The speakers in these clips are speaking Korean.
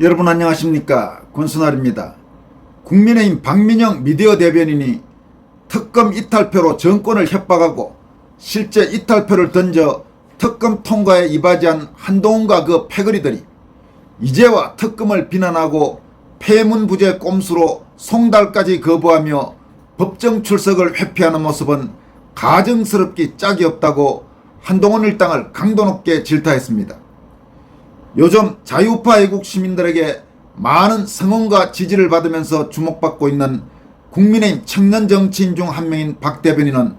여러분 안녕하십니까, 권순알입니다. 국민의힘 박민영 미디어 대변인이 특검 이탈표로 정권을 협박하고 실제 이탈표를 던져 특검 통과에 이바지한 한동훈과 그 패거리들이 이제와 특검을 비난하고 폐문부제 꼼수로 송달까지 거부하며 법정 출석을 회피하는 모습은 가증스럽기 짝이 없다고 한동훈 일당을 강도 높게 질타했습니다. 요즘 자유파 애국 시민들에게 많은 성원과 지지를 받으면서 주목받고 있는 국민의힘 청년 정치인 중 한 명인 박 대변인은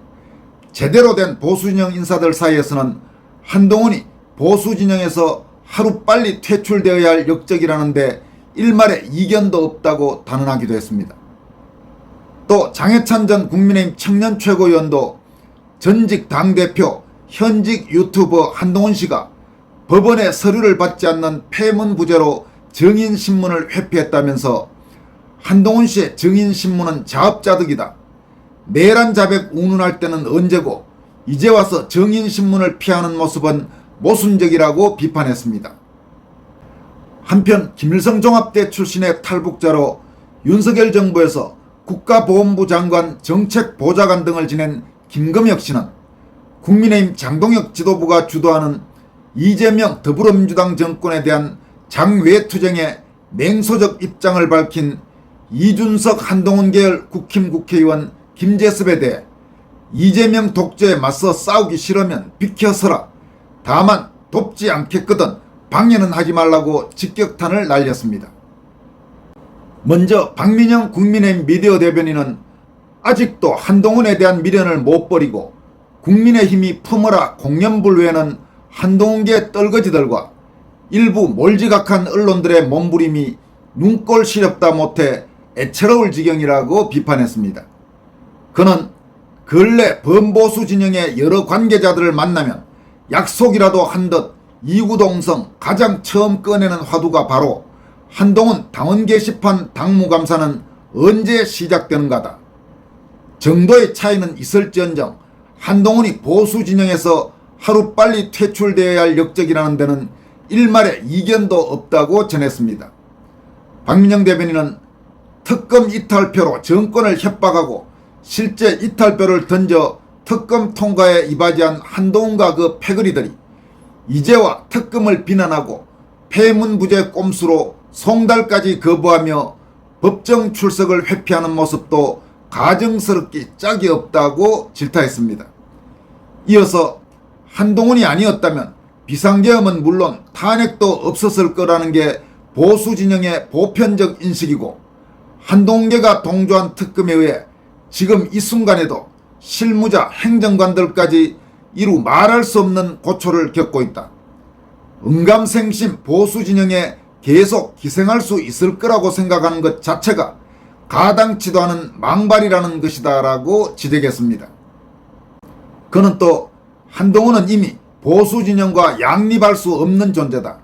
제대로 된 보수진영 인사들 사이에서는 한동훈이 보수진영에서 하루빨리 퇴출되어야 할 역적이라는데 일말의 이견도 없다고 단언하기도 했습니다. 또 장해찬 전 국민의힘 청년 최고위원도 전직 당대표 현직 유튜버 한동훈 씨가 법원의 서류를 받지 않는 폐문부제로 증인신문을 회피했다면서 한동훈 씨의 증인신문은 자업자득이다. 내란 자백 운운할 때는 언제고 이제 와서 증인신문을 피하는 모습은 모순적이라고 비판했습니다. 한편 김일성 종합대 출신의 탈북자로 윤석열 정부에서 국가보훈부 장관 정책보좌관 등을 지낸 김금혁 씨는 국민의힘 장동혁 지도부가 주도하는 이재명 더불어민주당 정권에 대한 장외투쟁에 냉소적 입장을 밝힌 이준석 한동훈 계열 국힘 국회의원 김재섭에 대해 이재명 독재에 맞서 싸우기 싫으면 비켜서라. 다만 돕지 않겠거든 방해는 하지 말라고 직격탄을 날렸습니다. 먼저 박민영 국민의힘 미디어 대변인은 아직도 한동훈에 대한 미련을 못 버리고 국민의힘이 품어라 공연불외에는 한동훈계 떨거지들과 일부 몰지각한 언론들의 몸부림이 눈꼴 시렵다 못해 애처로울 지경이라고 비판했습니다. 그는 근래 범보수 진영의 여러 관계자들을 만나면 약속이라도 한 듯 이구동성 가장 처음 꺼내는 화두가 바로 한동훈 당원 게시판 당무감사는 언제 시작되는가다. 정도의 차이는 있을지언정 한동훈이 보수 진영에서 하루빨리 퇴출되어야 할 역적이라는 데는 일말의 이견도 없다고 전했습니다. 박민영 대변인은 특검 이탈표로 정권을 협박하고 실제 이탈표를 던져 특검 통과에 이바지한 한동훈과 그 패거리들이 이제와 특검을 비난하고 폐문부제 꼼수로 송달까지 거부하며 법정 출석을 회피하는 모습도 가증스럽기 짝이 없다고 질타했습니다. 이어서 한동훈이 아니었다면 비상계엄은 물론 탄핵도 없었을 거라는 게 보수진영의 보편적 인식이고 한동훈계가 동조한 특검에 의해 지금 이 순간에도 실무자 행정관들까지 이루 말할 수 없는 고초를 겪고 있다. 응감생심 보수진영에 계속 기생할 수 있을 거라고 생각하는 것 자체가 가당치도 않은 망발이라는 것이다 라고 지적했습니다. 그는 또 한동훈은 이미 보수진영과 양립할 수 없는 존재다.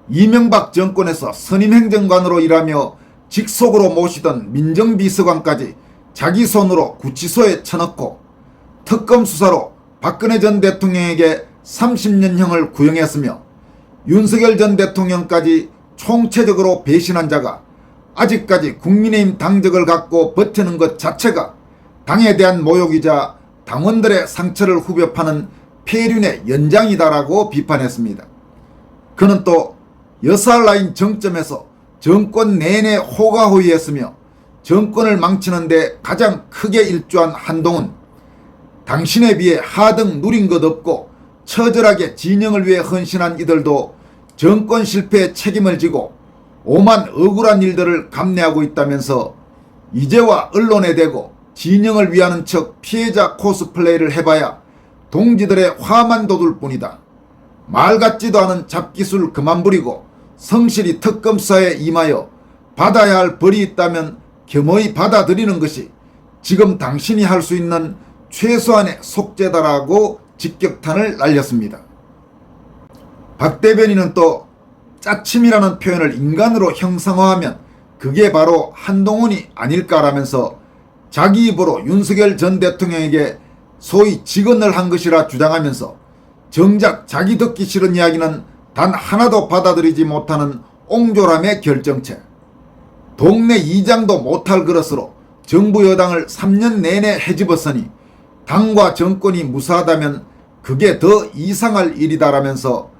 이명박 정권에서 선임행정관으로 일하며 직속으로 모시던 민정비서관까지 자기 손으로 구치소에 쳐넣고 특검 수사로 박근혜 전 대통령에게 30년형을 구형했으며 윤석열 전 대통령까지 총체적으로 배신한 자가 아직까지 국민의힘 당적을 갖고 버티는 것 자체가 당에 대한 모욕이자 당원들의 상처를 후벼 파는 폐륜의 연장이다라고 비판했습니다. 그는 또 여살 라인 정점에서 정권 내내 호가호위했으며 정권을 망치는 데 가장 크게 일조한 한동훈, 당신에 비해 하등 누린 것 없고 처절하게 진영을 위해 헌신한 이들도 정권 실패에 책임을 지고 오만 억울한 일들을 감내하고 있다면서 이제와 언론에 대고 진영을 위하는 척 피해자 코스플레이를 해봐야 동지들의 화만 돋을 뿐이다. 말 같지도 않은 잡기술 그만 부리고 성실히 특검 수사에 임하여 받아야 할 벌이 있다면 겸허히 받아들이는 것이 지금 당신이 할 수 있는 최소한의 속죄다라고 직격탄을 날렸습니다. 박 대변인은 또 짜침이라는 표현을 인간으로 형상화하면 그게 바로 한동훈이 아닐까라면서 자기 입으로 윤석열 전 대통령에게 소위 직언을 한 것이라 주장하면서 정작 자기 듣기 싫은 이야기는 단 하나도 받아들이지 못하는 옹졸함의 결정체. 동네 이장도 못할 그릇으로 정부 여당을 3년 내내 헤집었으니 당과 정권이 무사하다면 그게 더 이상할 일이다라면서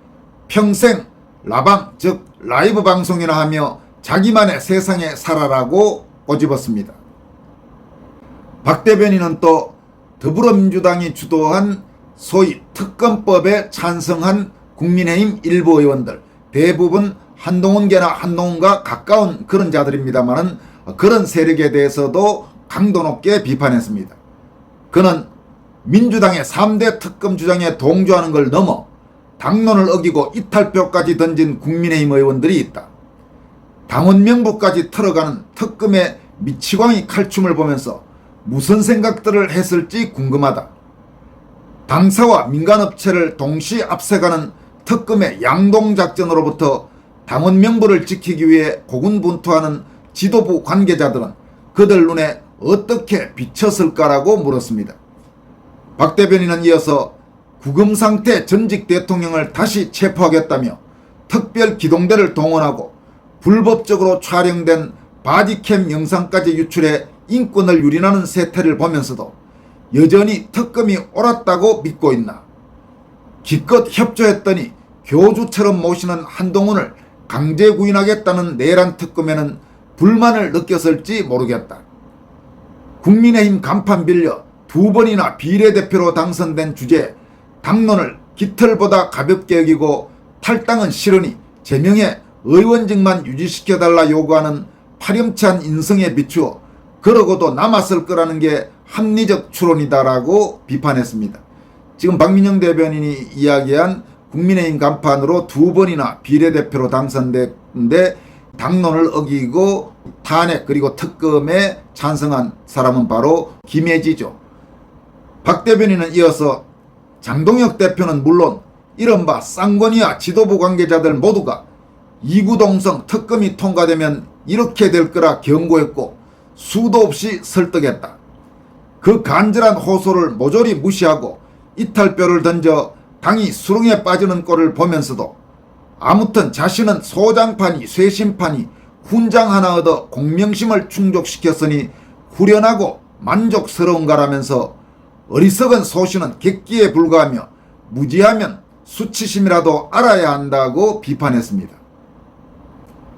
평생 라방 즉 라이브 방송이나 하며 자기만의 세상에 살아라고 꼬집었습니다. 박 대변인은 또 더불어민주당이 주도한 소위 특검법에 찬성한 국민의힘 일부 의원들, 대부분 한동훈계나 한동훈과 가까운 그런 자들입니다만은 그런 세력에 대해서도 강도 높게 비판했습니다. 그는 민주당의 3대 특검 주장에 동조하는 걸 넘어 당론을 어기고 이탈표까지 던진 국민의힘 의원들이 있다. 당원 명부까지 털어가는 특검의 미치광이 칼춤을 보면서 무슨 생각들을 했을지 궁금하다. 당사와 민간업체를 동시 앞세가는 특검의 양동작전으로부터 당원 명부를 지키기 위해 고군분투하는 지도부 관계자들은 그들 눈에 어떻게 비쳤을까라고 물었습니다. 박 대변인은 이어서 구금상태 전직 대통령을 다시 체포하겠다며 특별 기동대를 동원하고 불법적으로 촬영된 바디캠 영상까지 유출해 인권을 유린하는 세태를 보면서도 여전히 특검이 옳았다고 믿고 있나. 기껏 협조했더니 교주처럼 모시는 한동훈을 강제 구인하겠다는 내란 특검에는 불만을 느꼈을지 모르겠다. 국민의힘 간판 빌려 2번이나 비례대표로 당선된 주제에 당론을 깃털보다 가볍게 여기고 탈당은 싫으니 제명의 의원직만 유지시켜달라 요구하는 파렴치한 인성에 비추어 그러고도 남았을 거라는 게 합리적 추론이다라고 비판했습니다. 지금 박민영 대변인이 이야기한 국민의힘 간판으로 2번이나 비례대표로 당선됐는데 당론을 어기고 탄핵 그리고 특검에 찬성한 사람은 바로 김혜지죠. 박 대변인은 이어서 장동혁 대표는 물론 이른바 쌍권이와 지도부 관계자들 모두가 이구동성 특검이 통과되면 이렇게 될 거라 경고했고 수도 없이 설득했다. 그 간절한 호소를 모조리 무시하고 이탈표를 던져 당이 수렁에 빠지는 꼴을 보면서도 아무튼 자신은 소장판이 쇄신판이 훈장 하나 얻어 공명심을 충족시켰으니 후련하고 만족스러운가라면서 어리석은 소신은 객기에 불과하며 무지하면 수치심이라도 알아야 한다고 비판했습니다.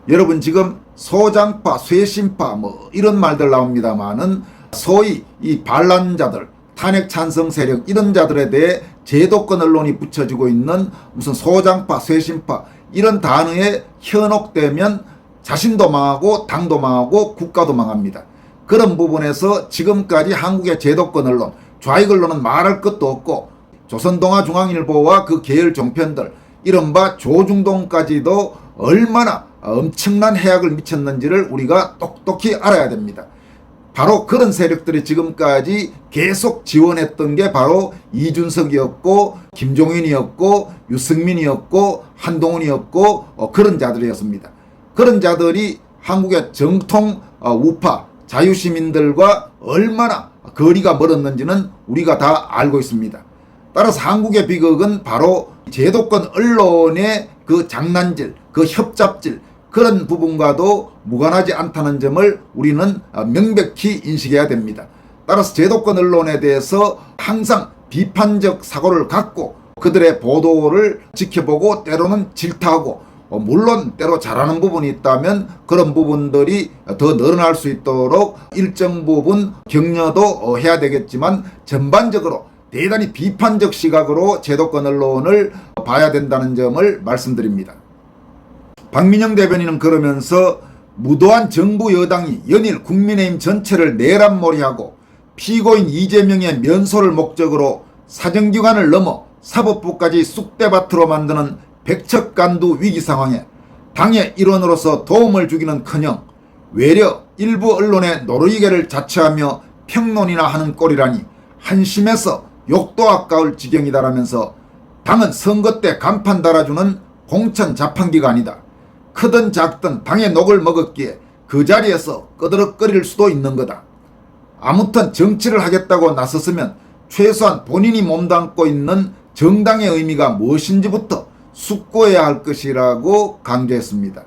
여러분 지금 소장파, 쇄신파 뭐 이런 말들 나옵니다만은 소위 이 반란자들, 탄핵 찬성 세력 이런 자들에 대해 제도권 언론이 붙여지고 있는 무슨 소장파, 쇄신파 이런 단어에 현혹되면 자신도 망하고 당도 망하고 국가도 망합니다. 그런 부분에서 지금까지 한국의 제도권 언론, 좌익 언론은 말할 것도 없고 조선동아중앙일보와 그 계열 종편들 이른바 조중동까지도 얼마나 엄청난 해악을 미쳤는지를 우리가 똑똑히 알아야 됩니다. 바로 그런 세력들이 지금까지 계속 지원했던 게 바로 이준석이었고 김종인이었고 유승민이었고 한동훈이었고 그런 자들이었습니다. 그런 자들이 한국의 정통 우파 자유시민들과 얼마나 거리가 멀었는지는 우리가 다 알고 있습니다. 따라서 한국의 비극은 바로 제도권 언론의 그 장난질, 그 협잡질 그런 부분과도 무관하지 않다는 점을 우리는 명백히 인식해야 됩니다. 따라서 제도권 언론에 대해서 항상 비판적 사고를 갖고 그들의 보도를 지켜보고 때로는 질타하고 물론 때로 잘하는 부분이 있다면 그런 부분들이 더 늘어날 수 있도록 일정 부분 격려도 해야 되겠지만 전반적으로 대단히 비판적 시각으로 제도권 언론을 봐야 된다는 점을 말씀드립니다. 박민영 대변인은 그러면서 무도한 정부 여당이 연일 국민의힘 전체를 내란몰이하고 피고인 이재명의 면소를 목적으로 사정기관을 넘어 사법부까지 쑥대밭으로 만드는 백척간두 위기 상황에 당의 일원으로서 도움을 주기는커녕 외려 일부 언론의 노르이개를 자처하며 평론이나 하는 꼴이라니 한심해서 욕도 아까울 지경이다라면서 당은 선거 때 간판 달아주는 공천 자판기가 아니다. 크든 작든 당의 녹을 먹었기에 그 자리에서 끄드럭거릴 수도 있는 거다. 아무튼 정치를 하겠다고 나섰으면 최소한 본인이 몸담고 있는 정당의 의미가 무엇인지부터 숙고해야 할 것이라고 강조했습니다.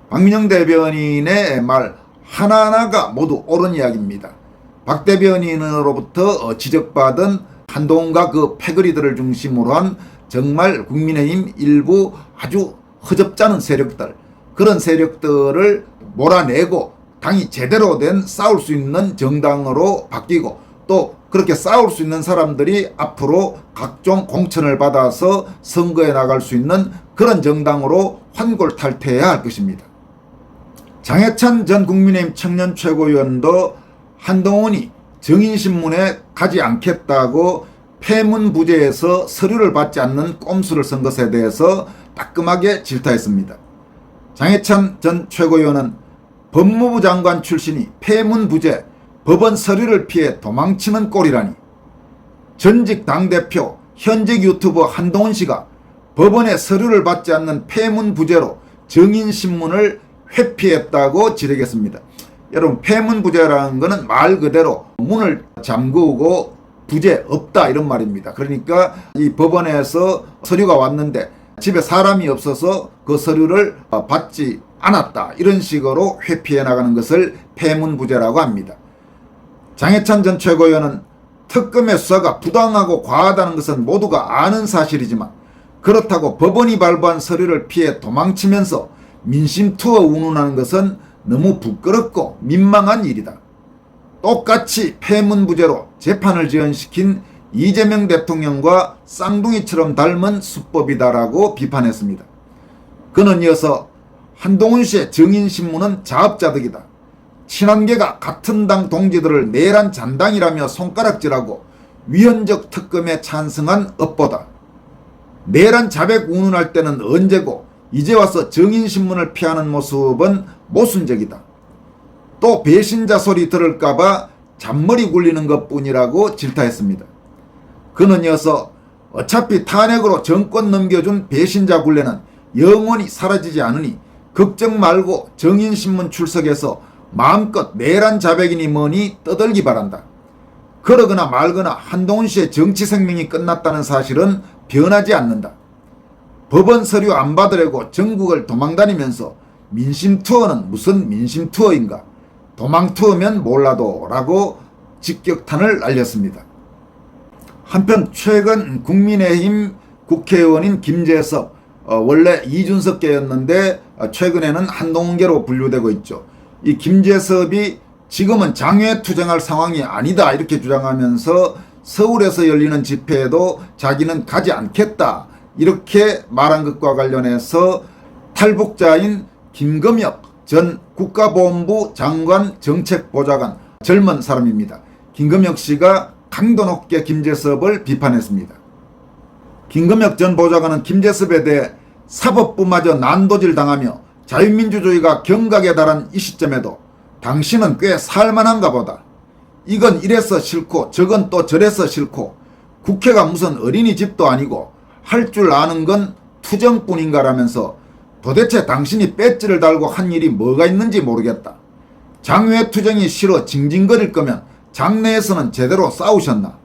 박민영 대변인의 말 하나하나가 모두 옳은 이야기입니다. 박 대변인으로부터 지적받은 한동훈과 그 패거리들을 중심으로 한 정말 국민의힘 일부 아주 허접잖은 세력들, 그런 세력들을 몰아내고 당이 제대로 된 싸울 수 있는 정당으로 바뀌고, 또 그렇게 싸울 수 있는 사람들이 앞으로 각종 공천을 받아서 선거에 나갈 수 있는 그런 정당으로 환골탈퇴해야 할 것입니다. 장해찬 전 국민의힘 청년 최고위원도 한동훈이 정인신문에 가지 않겠다고 폐문부제에서 서류를 받지 않는 꼼수를 쓴 것에 대해서 따끔하게 질타했습니다. 장해찬 전 최고위원은 법무부 장관 출신이 폐문부제, 법원 서류를 피해 도망치는 꼴이라니, 전직 당대표, 현직 유튜버 한동훈 씨가 법원의 서류를 받지 않는 폐문부제로 정인신문을 회피했다고 지적했습니다. 여러분, 폐문부제라는 것은 말 그대로 문을 잠그고 부재 없다 이런 말입니다. 그러니까 이 법원에서 서류가 왔는데 집에 사람이 없어서 그 서류를 받지 않았다, 이런 식으로 회피해 나가는 것을 폐문부제라고 합니다. 장해찬 전 최고위원은 특검의 수사가 부당하고 과하다는 것은 모두가 아는 사실이지만 그렇다고 법원이 발부한 서류를 피해 도망치면서 민심투어 운운하는 것은 너무 부끄럽고 민망한 일이다. 똑같이 폐문부제로 재판을 지연시킨 이재명 대통령과 쌍둥이처럼 닮은 수법이다라고 비판했습니다. 그는 이어서 한동훈 씨의 정인신문은 자업자득이다. 친한계가 같은 당 동지들을 내란 잔당이라며 손가락질하고 위헌적 특검에 찬성한 업보다. 내란 자백 운운할 때는 언제고 이제 와서 정인신문을 피하는 모습은 모순적이다. 또 배신자 소리 들을까봐 잔머리 굴리는 것뿐이라고 질타했습니다. 그는 이어서 어차피 탄핵으로 정권 넘겨준 배신자 굴레는 영원히 사라지지 않으니 걱정 말고 정인신문 출석해서 마음껏 내란 자백이니 뭐니 떠들기 바란다. 그러거나 말거나 한동훈 씨의 정치 생명이 끝났다는 사실은 변하지 않는다. 법원 서류 안 받으려고 전국을 도망다니면서 민심투어는 무슨 민심투어인가, 도망투어면 몰라도 라고 직격탄을 날렸습니다. 한편 최근 국민의힘 국회의원인 김재섭, 원래 이준석계였는데 최근에는 한동훈계로 분류되고 있죠. 이 김재섭이 지금은 장외 투쟁할 상황이 아니다 이렇게 주장하면서 서울에서 열리는 집회에도 자기는 가지 않겠다 이렇게 말한 것과 관련해서 탈북자인 김금혁 전 국가보훈부 장관 정책보좌관, 젊은 사람입니다. 김금혁 씨가 강도 높게 김재섭을 비판했습니다. 김금혁 전 보좌관은 김재섭에 대해 사법부마저 난도질 당하며 자유민주주의가 경각에 달한 이 시점에도 당신은 꽤 살만한가 보다. 이건 이래서 싫고 저건 또 저래서 싫고 국회가 무슨 어린이집도 아니고 할 줄 아는 건 투정뿐인가라면서 도대체 당신이 배지를 달고 한 일이 뭐가 있는지 모르겠다. 장외 투쟁이 싫어 징징거릴 거면 장내에서는 제대로 싸우셨나.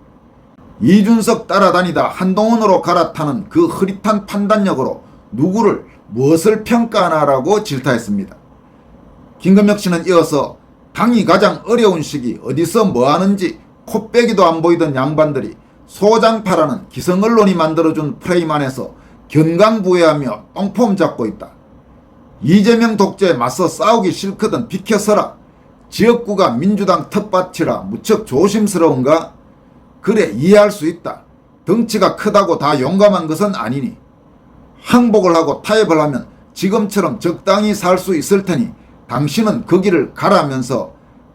이준석 따라다니다 한동훈으로 갈아타는 그 흐릿한 판단력으로 누구를 무엇을 평가하나라고 질타했습니다. 김금혁 씨는 이어서 당이 가장 어려운 시기 어디서 뭐하는지 코빼기도 안 보이던 양반들이 소장파라는 기성언론이 만들어준 프레임 안에서 견강부회하며 똥폼 잡고 있다. 이재명 독재에 맞서 싸우기 싫거든 비켜서라. 지역구가 민주당 텃밭이라 무척 조심스러운가? 그래, 이해할 수 있다. 덩치가 크다고 다 용감한 것은 아니니 항복을 하고 타협을 하면 지금처럼 적당히 살 수 있을 테니 당신은 그 길을 가라면서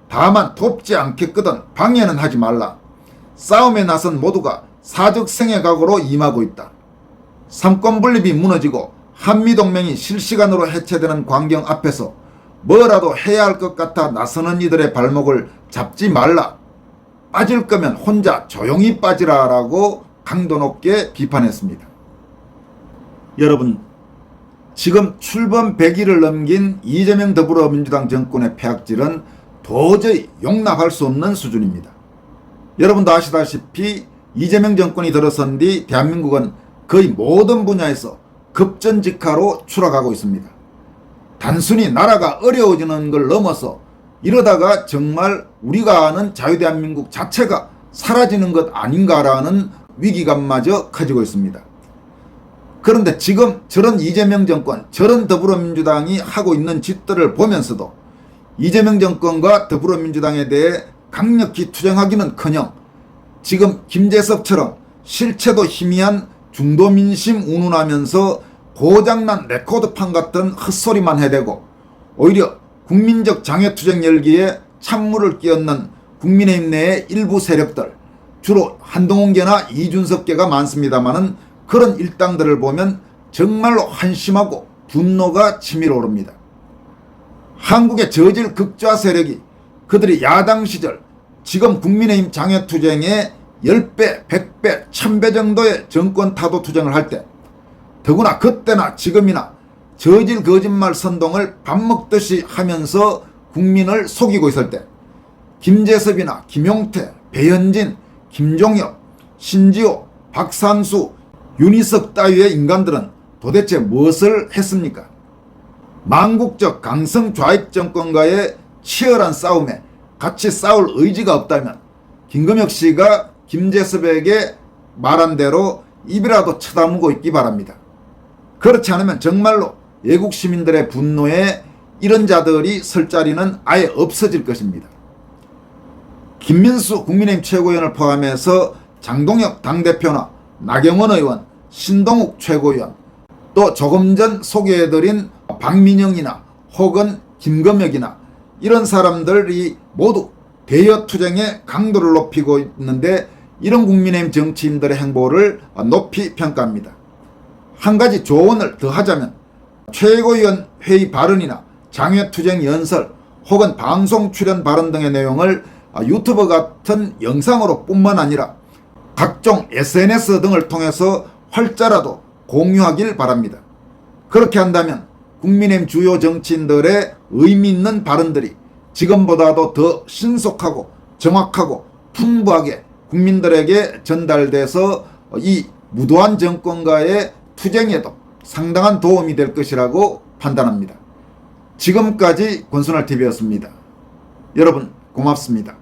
다만 돕지 않겠거든 방해는 하지 말라. 싸움에 나선 모두가 사적생의 각오로 임하고 있다. 삼권 분립이 무너지고 한미동맹이 실시간으로 해체되는 광경 앞에서 뭐라도 해야 할 것 같아 나서는 이들의 발목을 잡지 말라. 빠질 거면 혼자 조용히 빠지라라고 강도 높게 비판했습니다. 여러분, 지금 출범 100일을 넘긴 이재명 더불어민주당 정권의 폐악질은 도저히 용납할 수 없는 수준입니다. 여러분도 아시다시피 이재명 정권이 들어선 뒤 대한민국은 거의 모든 분야에서 급전직하로 추락하고 있습니다. 단순히 나라가 어려워지는 걸 넘어서 이러다가 정말 우리가 아는 자유대한민국 자체가 사라지는 것 아닌가라는 위기감마저 커지고 있습니다. 그런데 지금 저런 이재명 정권, 저런 더불어민주당이 하고 있는 짓들을 보면서도 이재명 정권과 더불어민주당에 대해 강력히 투쟁하기는커녕 지금 김재섭처럼 실체도 희미한 중도민심 운운하면서 고장난 레코드판 같은 헛소리만 해대고 오히려 국민적 장외투쟁 열기에 찬물을 끼얹는 국민의힘 내의 일부 세력들, 주로 한동훈계나 이준석계가 많습니다마는 그런 일당들을 보면 정말로 한심하고 분노가 치밀어 오릅니다. 한국의 저질 극좌 세력이 그들이 야당 시절 지금 국민의힘 장외투쟁에 10배, 100배, 1000배 정도의 정권 타도 투쟁을 할 때 더구나 그때나 지금이나 저질 거짓말 선동을 밥 먹듯이 하면서 국민을 속이고 있을 때 김재섭이나 김용태, 배현진, 김종혁, 신지호, 박산수, 윤희석 따위의 인간들은 도대체 무엇을 했습니까? 망국적 강성 좌익 정권과의 치열한 싸움에 같이 싸울 의지가 없다면 김금혁 씨가 김재섭에게 말한 대로 입이라도 쳐다보고 있기 바랍니다. 그렇지 않으면 정말로 애국 시민들의 분노에 이런 자들이 설 자리는 아예 없어질 것입니다. 김민수 국민의힘 최고위원을 포함해서 장동혁 당대표나 나경원 의원, 신동욱 최고위원, 또 조금 전 소개해드린 박민영이나 혹은 김금혁이나 이런 사람들이 모두 대여투쟁의 강도를 높이고 있는데 이런 국민의힘 정치인들의 행보를 높이 평가합니다. 한 가지 조언을 더 하자면 최고위원 회의 발언이나 장외투쟁 연설 혹은 방송 출연 발언 등의 내용을 유튜브 같은 영상으로 뿐만 아니라 각종 SNS 등을 통해서 활자라도 공유하길 바랍니다. 그렇게 한다면 국민의힘 주요 정치인들의 의미 있는 발언들이 지금보다도 더 신속하고 정확하고 풍부하게 국민들에게 전달돼서 이 무도한 정권과의 투쟁에도 상당한 도움이 될 것이라고 판단합니다. 지금까지 권순할TV였습니다. 여러분 고맙습니다.